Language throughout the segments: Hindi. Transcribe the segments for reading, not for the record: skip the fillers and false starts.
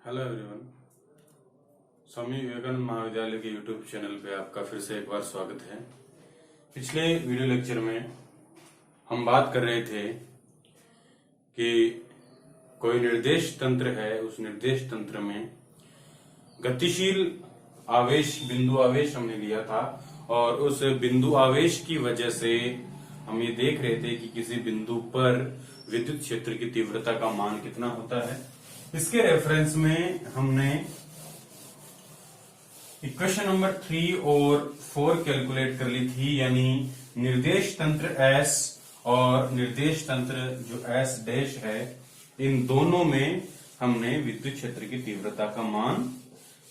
Hello everyone. स्वामी विवेकानंद महाविद्यालय के यूट्यूब चैनल पे आपका फिर से एक बार स्वागत है। पिछले वीडियो लेक्चर में हम बात कर रहे थे कि कोई निर्देश तंत्र है, उस निर्देश तंत्र में गतिशील आवेश, बिंदु आवेश हमने लिया था और उस बिंदु आवेश की वजह से हम ये देख रहे थे कि किसी बिंदु पर विद्युत क्षेत्र की तीव्रता का मान कितना होता है। इसके रेफरेंस में हमने इक्वेशन नंबर 3 और 4 कैलकुलेट कर ली थी, यानी निर्देश तंत्र S और निर्देश तंत्र जो S डैश है, इन दोनों में हमने विद्युत क्षेत्र की तीव्रता का मान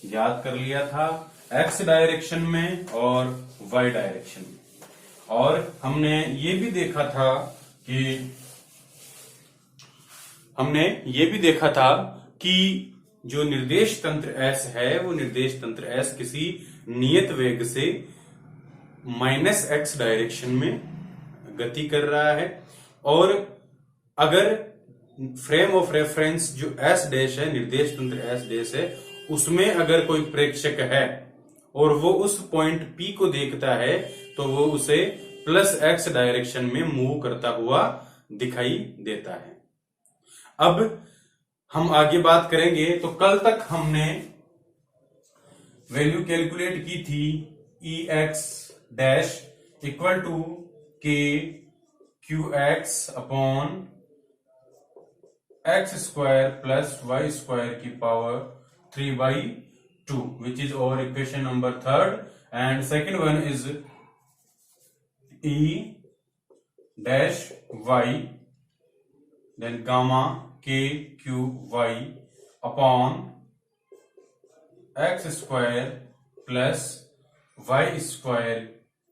याद कर लिया था, X डायरेक्शन में और Y डायरेक्शन में। और हमने ये भी देखा था कि जो निर्देश तंत्र S है, वो निर्देश तंत्र S किसी नियत वेग से -x डायरेक्शन में गति कर रहा है। और अगर फ्रेम ऑफ रेफरेंस जो S डैश है, निर्देश तंत्र S डैश है, उसमें अगर कोई प्रेक्षक है और वो उस पॉइंट P को देखता है तो वो उसे +x डायरेक्शन में मूव करता हुआ दिखाई देता है। अब हम आगे बात करेंगे। तो कल तक हमने वैल्यू कैलकुलेट की थी Ex dash equal to k qx upon x square plus y square की power 3/2, which is our equation number 3rd, and second one is E dash y then gamma k q y upon x square plus y square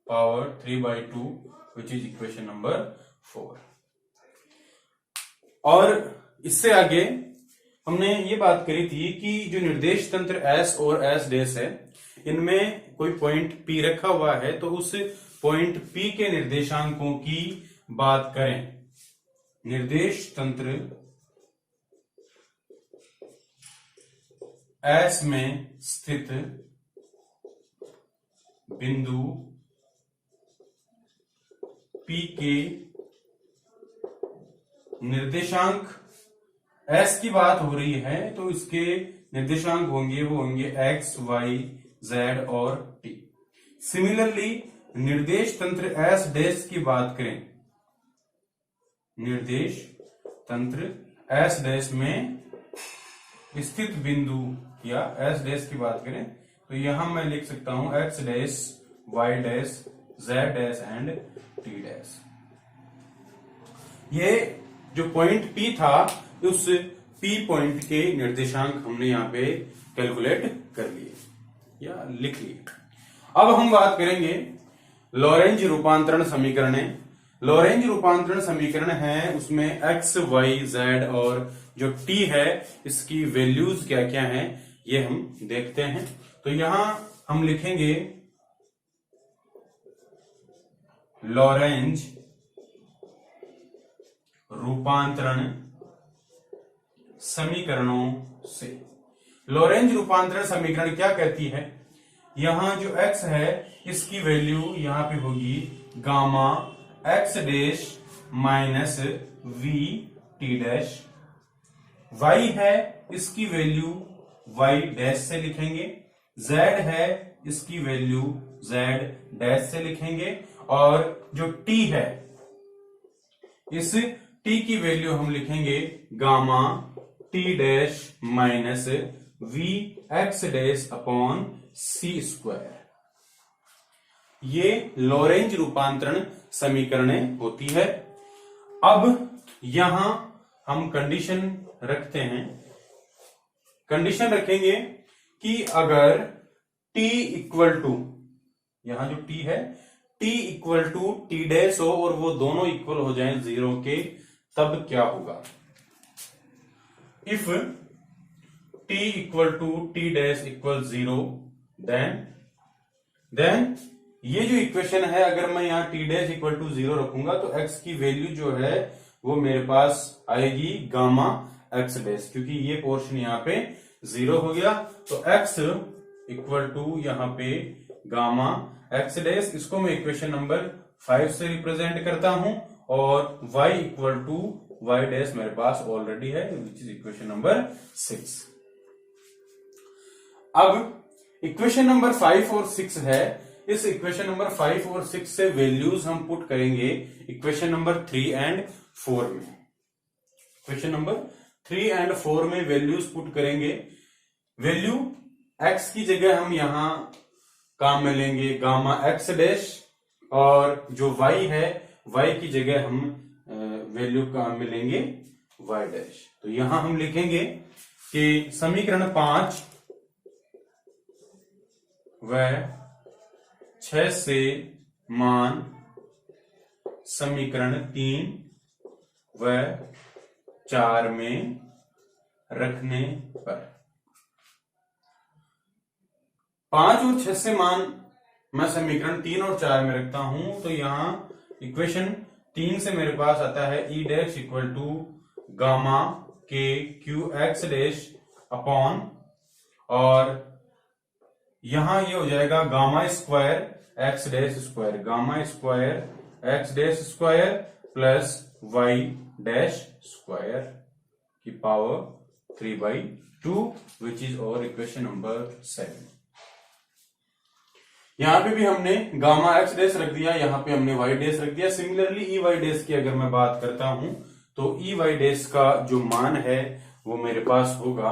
power 3/2, which is equation number 4। और इससे आगे हमने ये बात करी थी कि जो निर्देश तंत्र S और S डैश है, इनमें कोई पॉइंट P रखा हुआ है, तो उस पॉइंट P के निर्देशांकों की बात करें। निर्देश तंत्र S में स्थित बिंदु P के निर्देशांक S की बात हो रही है, तो इसके निर्देशांक वो होंगे x, y, z और t। सिमिलरली निर्देश तंत्र S डैश की बात करें, निर्देश तंत्र S डैश में स्थित बिंदु या S डैश की बात करें तो यहां मैं लिख सकता हूं x dash, y dash, z dash and t dash. ये जो पॉइंट P था, उस P पॉइंट के निर्देशांक हमने यहाँ पे कैलकुलेट कर लिए या लिख लिए। अब हम बात करेंगे लॉरेंज रूपांतरण समीकरण। लॉरेंज रूपांतरण समीकरण है, उसमें x, y, z और जो t है, इसकी वैल्यूज क्या क्या हैं ये हम देखते हैं। तो यहां हम लिखेंगे लॉरेंज रूपांतरण समीकरणों से। लॉरेंज रूपांतरण समीकरण क्या कहती है, यहां जो x है इसकी वैल्यू यहां पे होगी gamma x dash minus v t dash, y है इसकी वैल्यू y डैश से लिखेंगे, z है इसकी वैल्यू z डैश से लिखेंगे, और जो t है इस t की वैल्यू हम लिखेंगे gamma t dash minus v x dash upon c square. ये लॉरेंज रूपांतरण समीकरणें होती है। अब यहां हम कंडीशन रखते हैं, कंडीशन रखेंगे कि अगर t इक्वल टू, यहां जो t है t equal to t dash हो और वो दोनों इक्वल हो जाएं 0 के, तब क्या होगा। If t equal to t dash equal 0, then ये जो इक्वेशन है, अगर मैं यहाँ t डैश इक्वल टू 0 रखूंगा तो x की वैल्यू जो है वो मेरे पास आएगी गामा x डैश, क्योंकि ये पोर्शन यहाँ पे 0 हो गया। तो x इक्वल टू यहाँ पे गामा एक्स डैश, इसको मैं इक्वेशन नंबर 5 से रिप्रेजेंट करता हूं, और y equal to y dash मेरे पास ऑलरेडी है, विच इज इक्वेशन नंबर 6। अब इक्वेशन नंबर 5 और 6 है, इस इक्वेशन नंबर 5 और 6 से वैल्यूज हम पुट करेंगे इक्वेशन नंबर 3 एंड 4 में। इक्वेशन नंबर 3 एंड 4 में वैल्यूज पुट करेंगे। वैल्यू x की जगह हम यहां काम में लेंगे गामा एक्स डैश, और जो y है y की जगह हम वैल्यू काम में लेंगे y डैश। तो यहां हम लिखेंगे कि समीकरण 5 व 6 से मान समीकरण 3 व 4 में रखने पर 5 और 6 से मान मैं समीकरण 3 और 4 में रखता हूं, तो यहां इक्वेशन 3 से मेरे पास आता है E dash equal to gamma के क्यू एक्स डैश अपॉन, और यहां ये हो जाएगा gamma square x dash square, gamma square x dash square plus Y dash square की पावर 3/2, विच इज और इक्वेशन नंबर 7। यहां पे भी हमने गामा एक्स डैश रख दिया, यहां पे हमने वाई डैश रख दिया। सिमिलरली ई वाई डैश की अगर मैं बात करता हूं, तो ई वाई डैश का जो मान है वो मेरे पास होगा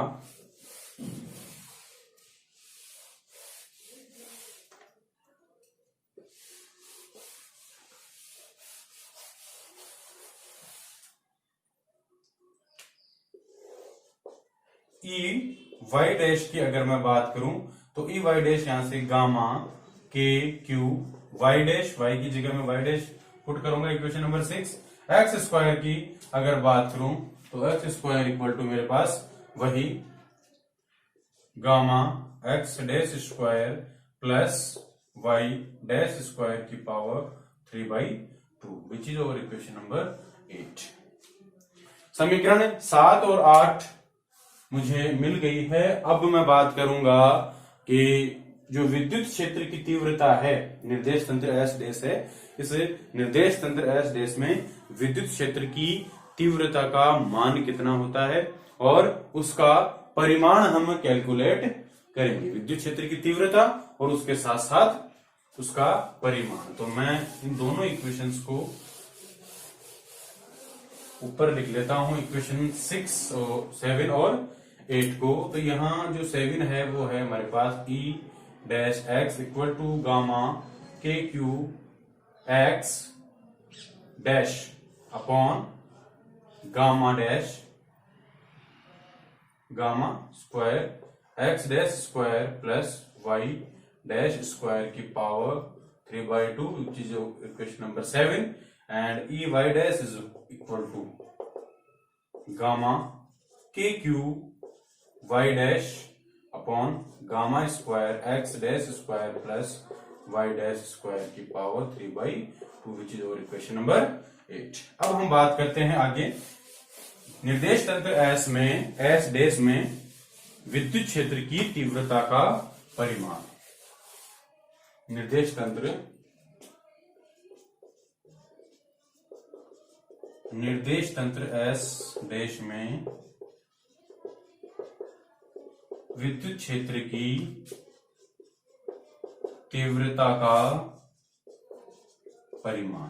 ई वाई डैश की अगर मैं बात करूं, तो ई वाई डैश यहां से गामा के क्यू वाई डैश, वाई की जगह में वाई डैश पुट करूंगा इक्वेशन नंबर 6। एक्स स्क्वायर की अगर बात करूं, तो एक्स स्क्वायर इक्वल टू मेरे पास वही gamma X dash square plus Y dash square की power 3/2, which is over equation number 8। समीकरण 7 और 8 मुझे मिल गई है। अब मैं बात करूंगा कि जो विद्युत क्षेत्र की तीव्रता है, निर्देश तंत्र एस डैश है, इस निर्देश तंत्र एस डैश में विद्युत क्षेत्र की तीव्रता का मान कितना होता है, और उसका परिमाण हम कैलकुलेट करेंगे। विद्युत क्षेत्र की तीव्रता और उसके साथ साथ उसका परिमाण। तो मैं इन दोनों इक्वेशंस को ऊपर लिख लेता हूं, इक्वेशन 6 और 7 और 8 को। तो यहां जो 7 है वो है हमारे पास E dash X equal to gamma के Q x dash upon gamma dash gamma square x dash square plus Y dash square की power 3/2, which is equation number 7, and E Y dash is equal to gamma के Q Y dash upon gamma square x dash square plus Y dash square की पावर 3/2, विच इज और इक्वेशन नंबर 8। अब हम बात करते हैं आगे निर्देश तंत्र एस में, एस डैश में विद्युत क्षेत्र की तीव्रता का परिमाण। निर्देश तंत्र एस डैश में विद्युत क्षेत्र की तीव्रता का परिमाण।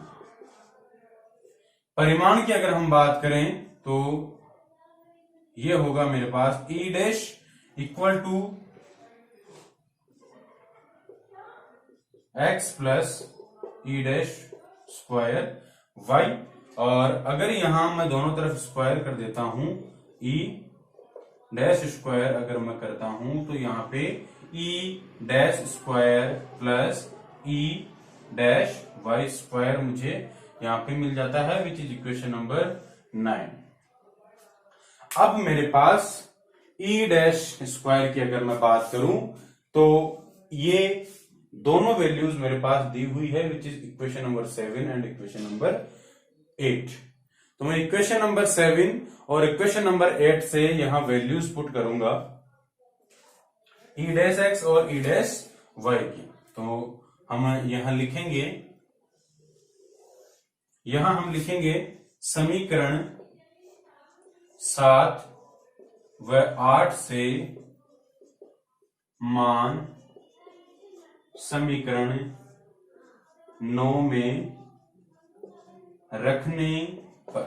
परिमाण की अगर हम बात करें तो ये होगा मेरे पास E dash equal to X plus E dash square Y, और अगर यहां मैं दोनों तरफ स्क्वायर कर देता हूं, ई डैश स्क्वायर अगर मैं करता हूं, तो यहां पे E dash square plus E dash y square मुझे यहां पे मिल जाता है, विच इज इक्वेशन नंबर 9। अब मेरे पास ई डैश स्क्वायर की अगर मैं बात करूं, तो ये दोनों वैल्यूज मेरे पास दी हुई है, विच is equation number 7 and equation number 8। तो मैं इक्वेशन नंबर 7 और इक्वेशन नंबर 8 से यहां वैल्यूज पुट करूंगा। ई डैश एक्स और ई डैश वाई की। तो हम यहां लिखेंगे समीकरण 7 व 8 से मान समीकरण 9 में रखने पर।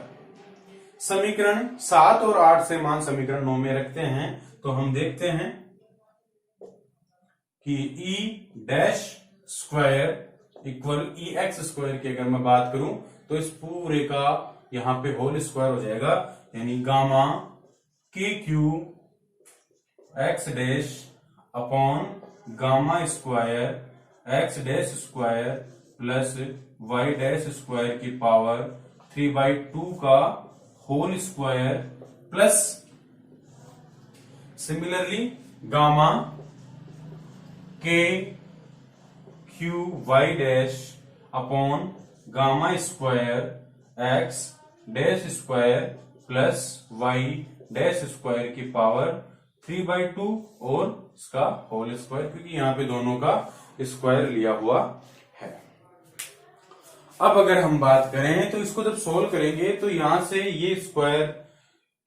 समीकरण 7 और 8 से मान समीकरण 9 में रखते हैं तो हम देखते हैं कि ई डैश स्क्वायर इक्वल ई एक्स स्क्वायर की अगर मैं बात करूं तो इस पूरे का यहां पे होल स्क्वायर हो जाएगा, यानी गामा के Q x dash upon gamma square x dash square plus Y dash square की पावर 3/2 का whole square plus similarly gamma के Q Y dash upon gamma square x dash square plus Y dash square की पावर 3/2 और इसका होल स्क्वायर, क्योंकि यहां पे दोनों का स्क्वायर लिया हुआ है। अब अगर हम बात करें तो इसको जब सोल्व करेंगे तो यहां से ये स्क्वायर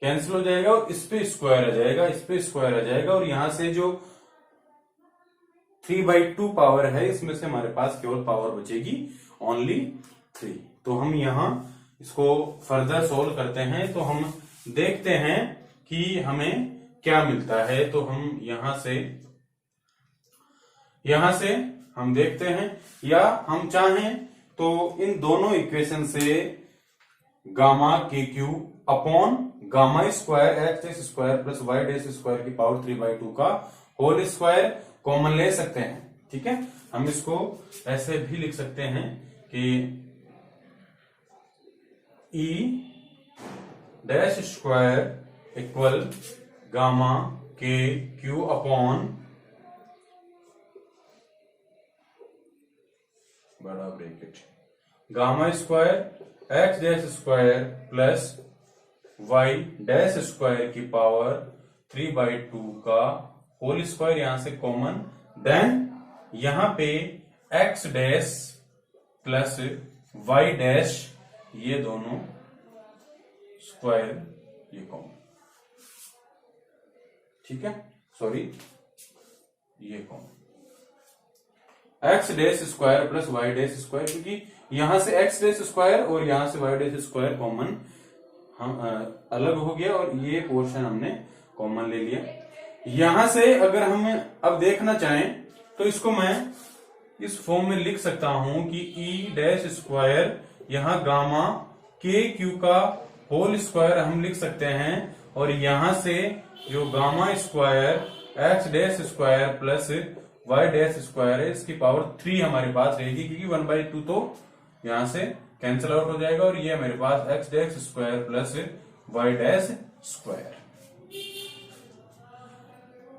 कैंसिल हो जाएगा और इस पे स्क्वायर आ जाएगा, इस पे स्क्वायर आ जाएगा, और यहां से जो 3/2 पावर है इसमें से हमारे पास केवल पावर बचेगी ओनली 3। तो हम यहां इसको फर्दर सोल्व करते हैं तो हम देखते हैं कि हमें क्या मिलता है। तो हम यहां से हम देखते हैं, या हम चाहें तो इन दोनों इक्वेशन से गामा के q upon gamma square x dash square plus Y dash square की पावर 3/2 का होल स्क्वायर कॉमन ले सकते हैं। ठीक है, हम इसको ऐसे भी लिख सकते हैं कि E dash square equal gamma के क्यू अपॉन बड़ा bracket gamma square x dash square plus Y dash square की पावर 3/2 का होल स्क्वायर यहां से कॉमन, देन यहां पे x dash plus Y dash ये दोनों स्क्वायर ये कॉमन, ठीक है, सॉरी ये common x dash square plus Y dash square, क्योंकि यहां से एक्स डैश स्क्वायर और यहां से वाई डैश स्क्वायर कॉमन हम अलग हो गया और ये पोर्शन हमने कॉमन ले लिया। यहां से अगर हम अब देखना चाहें तो इसको मैं इस फॉर्म में लिख सकता हूं कि ई डैश स्क्वायर यहां गामा के क्यू का होल स्क्वायर हम लिख सकते हैं, और यहां से जो gamma square x dash square plus Y dash square है इसकी पावर 3 हमारे पास रहेगी, क्योंकि 1/2 तो यहां से कैंसिल आउट हो जाएगा, और ये हमारे पास X dash square plus Y dash square.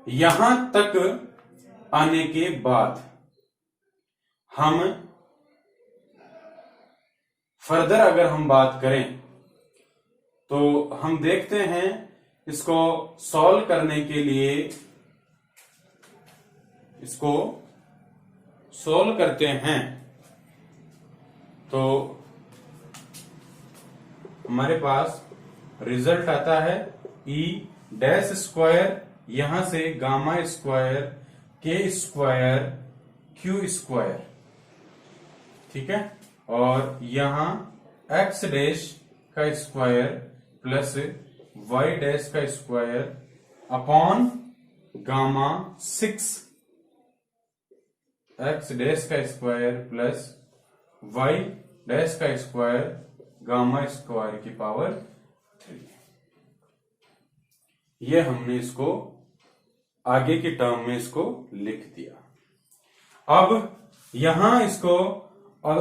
यहां तक आने के बाद हम फर्दर अगर हम बात करें तो हम देखते हैं इसको सॉल्व करने के लिए, इसको सॉल्व करते हैं तो हमारे पास रिजल्ट आता है ई डैश स्क्वायर यहां से gamma square k square Q square, ठीक है, और यहां एक्स डैश का स्क्वायर प्लस वाई डैश का square upon gamma 6 x dash का स्क्वायर प्लस वाई डैश का स्क्वायर गामा स्क्वायर की पावर 3। ये हमने इसको आगे के टर्म में इसको लिख दिया। अब यहां इसको और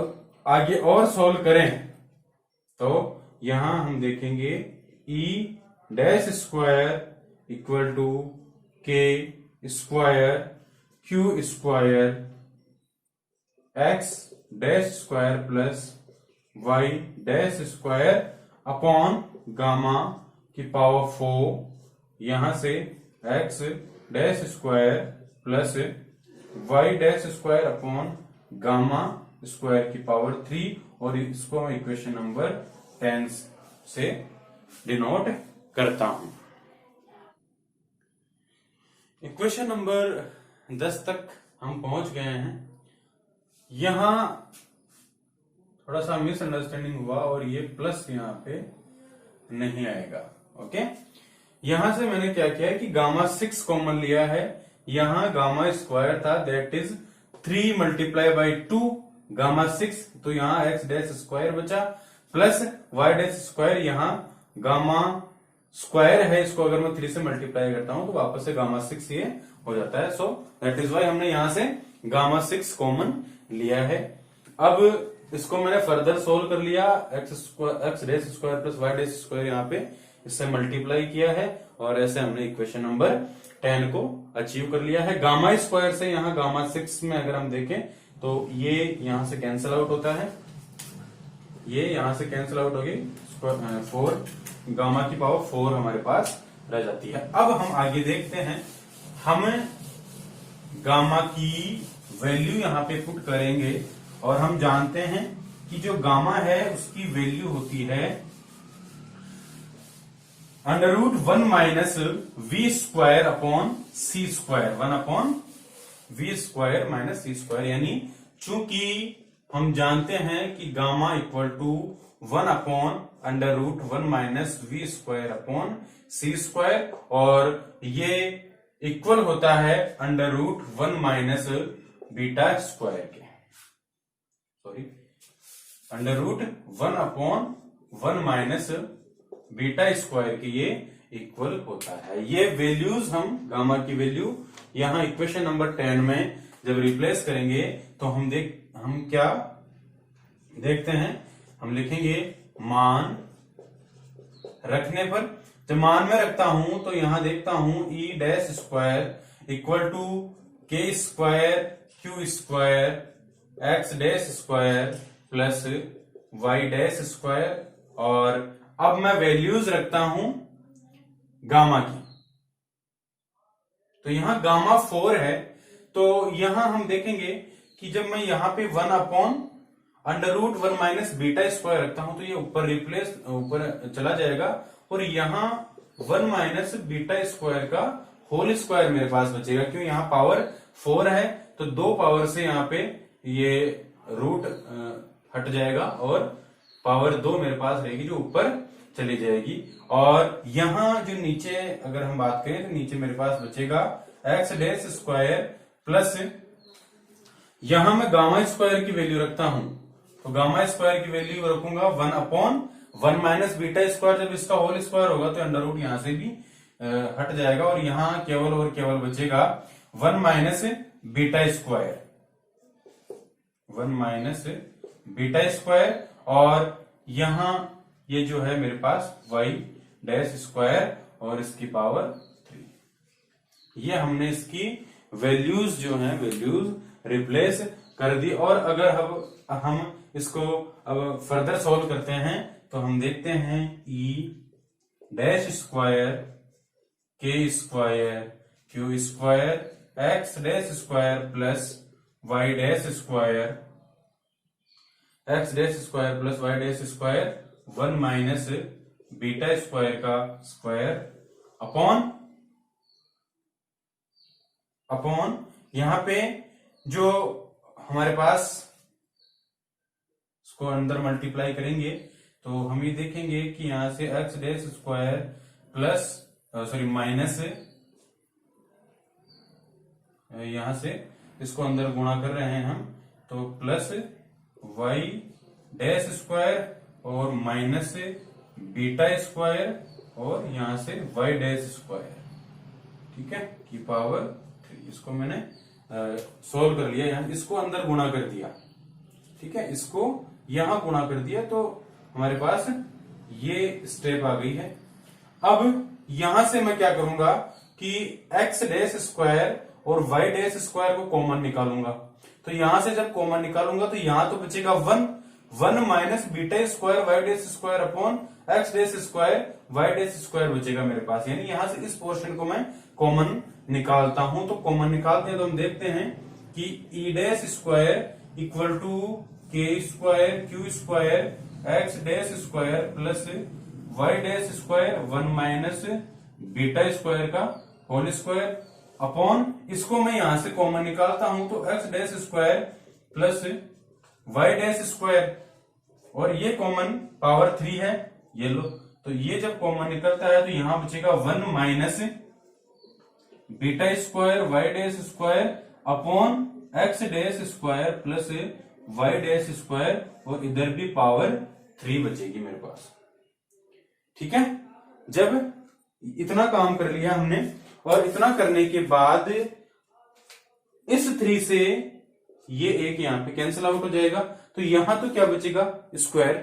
आगे और सॉल्व करें तो यहां हम देखेंगे E dash square equal to K square Q square x dash square plus Y dash square upon gamma की पावर 4, यहां से X dash square plus Y dash square upon gamma square की पावर 3, और इसको मैं इक्वेशन नंबर 10 से डिनोट करता हूं। इक्वेशन नंबर 10 तक हम पहुंच गए हैं। यहां थोड़ा सा मिसअंडरस्टैंडिंग हुआ और ये प्लस यहां पे नहीं आएगा। ओके, यहां से मैंने क्या किया है कि गामा 6 कॉमन लिया है। यहां गामा स्क्वायर था, that is 3 multiply by 2 gamma 6, तो यहां एक्स डैश स्क्वायर बचा, प्लस वाई डैश स्क्वायर, यहां गामा स्क्वायर है, इसको अगर मैं 3 से मल्टीप्लाई करता हूं तो वापस से गामा 6 ये हो जाता है। सो दैट इज वाई हमने यहां से गामा 6 कॉमन लिया है। अब इसको मैंने फर्दर सोल्व कर लिया, x dash square plus Y dash square यहाँ पे इससे मल्टीप्लाई किया है, और ऐसे हमने इक्वेशन नंबर 10 को अचीव कर लिया है। गामा स्क्वायर से यहाँ गामा 6 में अगर हम देखें तो ये यहां से कैंसिल आउट होता है, ये यहां से कैंसिल आउट होगी, 4 गामा की पावर 4 हमारे पास रह जाती है। अब हम आगे देखते हैं, हम गामा की वैल्यू यहां पे पुट करेंगे, और हम जानते हैं कि जो गामा है उसकी वैल्यू होती है √1 minus v square upon c square, 1 upon v square minus c square, यानी चूंकि हम जानते हैं कि gamma equal to 1 upon √1 minus v square upon c square, और ये इक्वल होता है √1 माइनस बीटा स्क्वायर के, sorry √1 upon 1 minus beta square के, ये इक्वल होता है। ये वैल्यूज हम गामा की वैल्यू यहां इक्वेशन नंबर 10 में जब रिप्लेस करेंगे तो हम क्या देखते हैं, हम लिखेंगे मान रखने पर। जब मान में रखता हूं तो यहां देखता हूं E dash square equal to K square Q square x dash square plus Y dash square, और अब मैं वैल्यूज रखता हूं गामा की, तो यहां गामा 4 है, तो यहां हम देखेंगे कि जब मैं यहां पे 1 अपॉन √1 माइनस बीटा स्क्वायर रखता हूं तो ये ऊपर चला जाएगा, और यहां 1 माइनस बीटा स्क्वायर का होल स्क्वायर मेरे पास बचेगा, क्यों यहां पावर 4 है तो 2 पावर से यहां पे ये रूट हट जाएगा और पावर 2 मेरे पास रहेगी जो ऊपर चली जाएगी। और यहां जो नीचे अगर हम बात करें तो नीचे मेरे पास बचेगा एक्स डैश स्क्वायर प्लस, यहां मैं गामा स्क्वायर की वैल्यू रखता हूं तो गामा स्क्वायर की वैल्यू रखूंगा 1 अपॉन 1 माइनस बीटा स्क्वायर, जब इसका होल स्क्वायर होगा तो अंडर रूट यहां से भी हट जाएगा, और यहां केवल और केवल बचेगा 1 minus beta square, 1 minus beta square, और यहां ये जो है मेरे पास वाई डैश स्क्वायर और इसकी पावर 3, ये हमने इसकी वैल्यूज जो है वैल्यूज रिप्लेस कर दी। और अगर हम इसको अब फर्दर सॉल्व करते हैं तो हम देखते हैं E dash square k square Q square x dash square plus Y dash square, x dash square plus Y dash square 1 minus beta square का स्क्वायर अपॉन यहां पे जो हमारे पास, इसको अंदर मल्टीप्लाई करेंगे तो हम ये देखेंगे कि यहां से X dash square plus minus, यहां से इसको अंदर गुणा कर रहे हैं हम तो प्लस वाई डैश स्क्वायर और माइनस बीटा स्क्वायर और यहां से वाई डैश स्क्वायर, ठीक है, की पावर 3। इसको मैंने सोल्व कर लिया, यहां इसको अंदर गुणा कर दिया, ठीक है, इसको यहां गुणा कर दिया तो हमारे पास ये स्टेप आ गई है। अब यहां से मैं क्या करूंगा कि एक्स डैश स्क्वायर और वाई डैश स्क्वायर को कॉमन निकालूंगा, तो यहां से जब कॉमन निकालूंगा तो यहां तो बचेगा 1 minus beta square y dash square upon x dash square y dash square बचेगा मेरे पास। यानी यहां से इस पोर्शन को मैं कॉमन निकालता हूं। तो कॉमन निकालते हैं तो हम देखते हैं कि E dash square equal to K square Q square x dash square plus Y dash square 1 minus beta square का होल स्क्वायर अपॉन, इसको मैं यहां से कॉमन निकालता हूं तो x dash square plus Y dash square, और ये कॉमन पावर 3 है, ये लो। तो ये जब कॉमन निकलता है तो यहां बचेगा 1 minus beta square y dash square upon x dash square plus Y dash square, और इधर भी पावर 3 बचेगी मेरे पास। ठीक है, जब इतना काम कर लिया हमने, और इतना करने के बाद इस 3 से ये एक यहां पे कैंसिल आउट हो जाएगा, तो यहां तो क्या बचेगा स्क्वायर।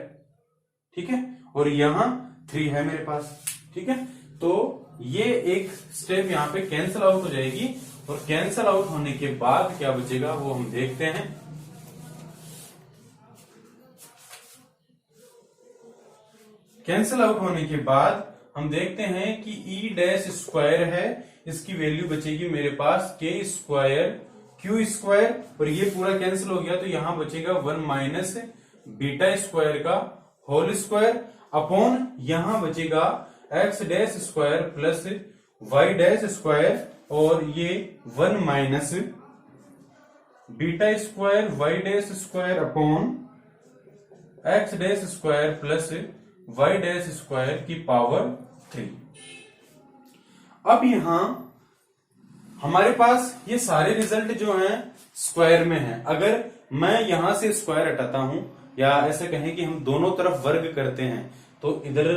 ठीक है, और यहां 3 है मेरे पास। ठीक है, तो ये एक स्टेप यहां पे कैंसिल आउट हो जाएगी, और कैंसिल आउट होने के बाद क्या बचेगा वो हम देखते हैं। कैंसिल आउट होने के बाद हम देखते हैं कि ई डैश स्क्वायर है, इसकी वैल्यू बचेगी मेरे पास के स्क्वायर क्यू स्क्वायर, और ये पूरा कैंसिल हो गया तो यहां बचेगा 1 माइनस बीटा स्क्वायर का होल स्क्वायर अपॉन यहां बचेगा x dash square plus Y dash square, और ये 1 minus beta square y dash square upon x dash square plus Y dash square की पावर 3। अब यहां हमारे पास ये सारे रिजल्ट जो हैं स्क्वायर में हैं। अगर मैं यहां से स्क्वायर हटाता हूं, या ऐसे कहें कि हम दोनों तरफ वर्ग करते हैं, तो इधर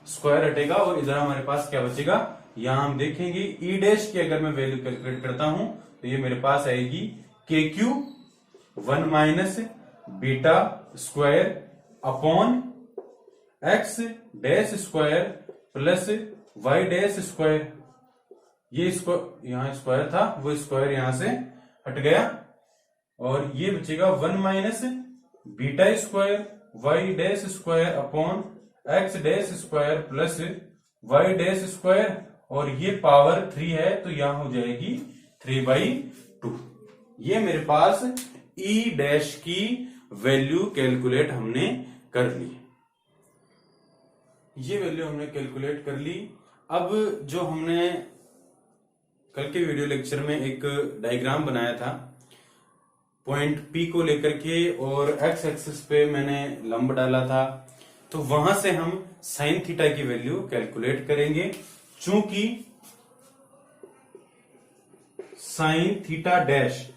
स्क्वायर हटेगा और इधर हमारे पास क्या बचेगा, यहां हम देखेंगे ई डैश की अगर मैं वैल्यू कैलकुलेट करता हूं तो ये मेरे पास आएगी k q 1 minus beta square upon x dash square plus Y dash square. ये यहां स्क्वायर था, वो स्क्वायर यहां से हट गया, और ये बचेगा 1 minus beta square y dash square upon x dash square plus Y dash square, और ये पावर 3 है तो यहां हो जाएगी 3/2। ये मेरे पास ई डैश की वैल्यू कैलकुलेट हमने कर ली। ये वैल्यू हमने कैलकुलेट कर ली। अब जो हमने कल के वीडियो लेक्चर में एक डायग्राम बनाया था पॉइंट पी को लेकर के, और एक्स एक्सिस पे मैंने लंब डाला था, तो वहां से हम साइन थीटा की वैल्यू कैलकुलेट करेंगे। चूंकि साइन थीटा डैश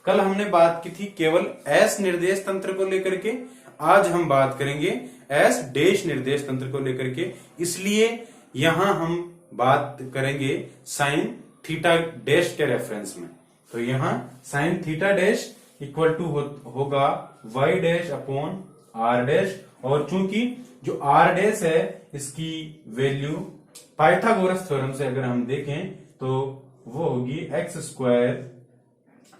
कल हमने बात की थी केवल एस निर्देश तंत्र को लेकर के, आज हम बात करेंगे एस डैश निर्देश तंत्र को लेकर के, इसलिए यहां हम बात करेंगे साइन थीटा डैश के रेफरेंस में। तो यहां sine theta dash equal to होगा Y dash upon are dash, और चूंकि जो आर डैश है इसकी वैल्यू पाइथागोरस थ्योरम से अगर हम देखें तो वो होगी x square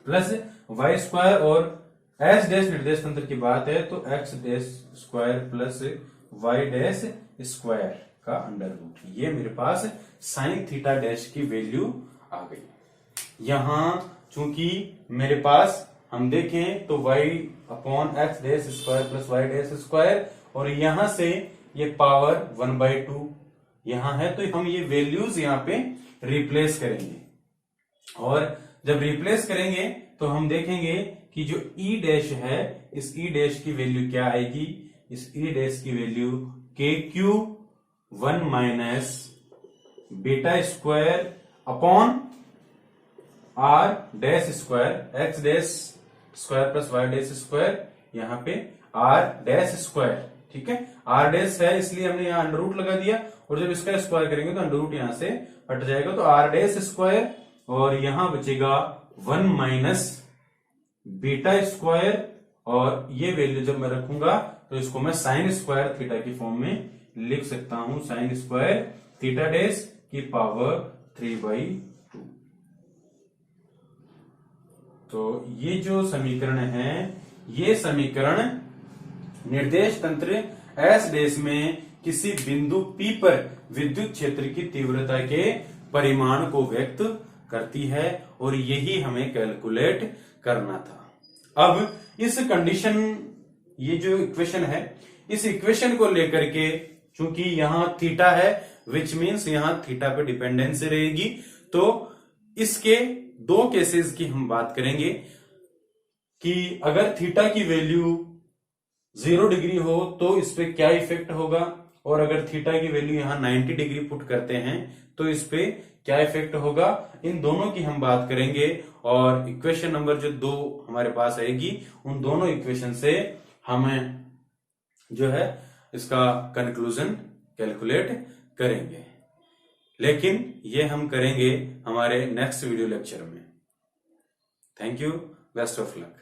plus y square, और एस डैश निर्देश तंत्र की बात है तो x dash square plus Y dash square का अंडर रूट। ये मेरे पास साइन थीटा डैश की वैल्यू आ गई। यहां चूंकि मेरे पास हम देखें तो y upon x dash square plus Y dash square, और यहां से ये पावर 1/2 यहां है, तो हम ये वैल्यूज यहां पे रिप्लेस करेंगे, और जब रिप्लेस करेंगे तो हम देखेंगे कि जो ई डैश है इस ई डैश की वैल्यू क्या आएगी। इस ई डैश की value k q 1 minus beta square upon are dash square x dash square plus Y dash square, यहाँ पे आर डैश स्क्वायर। ठीक है, आर डैश है इसलिए हमने यहाँ अंडर रूट लगा दिया, और जब इसका स्क्वायर करेंगे तो अंडर रूट यहां से हट जाएगा, तो आर डैश स्क्वायर, और यहां बचेगा 1 माइनस बीटा स्क्वायर, और ये वैल्यू जब मैं रखूंगा तो इसको मैं साइन स्क्वायर थीटा की फॉर्म में लिख सकता हूं, साइन स्क्वायर थीटा डैश की पावर 3/2। तो ये जो समीकरण है, ये समीकरण निर्देश तंत्र एस डैश में किसी बिंदु P पर विद्युत क्षेत्र की तीव्रता के परिमाण को व्यक्त करती है, और यही हमें कैलकुलेट करना था। अब इस कंडीशन, ये जो इक्वेशन है, इस इक्वेशन को लेकर के, चूंकि यहां थीटा है, विच मीन्स यहां थीटा पे डिपेंडेंसी रहेगी, तो इसके दो केसेस की हम बात करेंगे कि अगर थीटा की वैल्यू 0 डिग्री हो तो इस पे क्या इफेक्ट होगा, और अगर थीटा की वैल्यू यहां 90 डिग्री पुट करते हैं तो इस पे क्या इफेक्ट होगा। इन दोनों की हम बात करेंगे, और इक्वेशन नंबर जो 2 हमारे पास आएगी, उन दोनों इक्वेशन से हमें जो है इसका कंक्लूजन कैलकुलेट करेंगे, लेकिन ये हम करेंगे हमारे नेक्स्ट वीडियो लेक्चर में। Thank you, best of luck.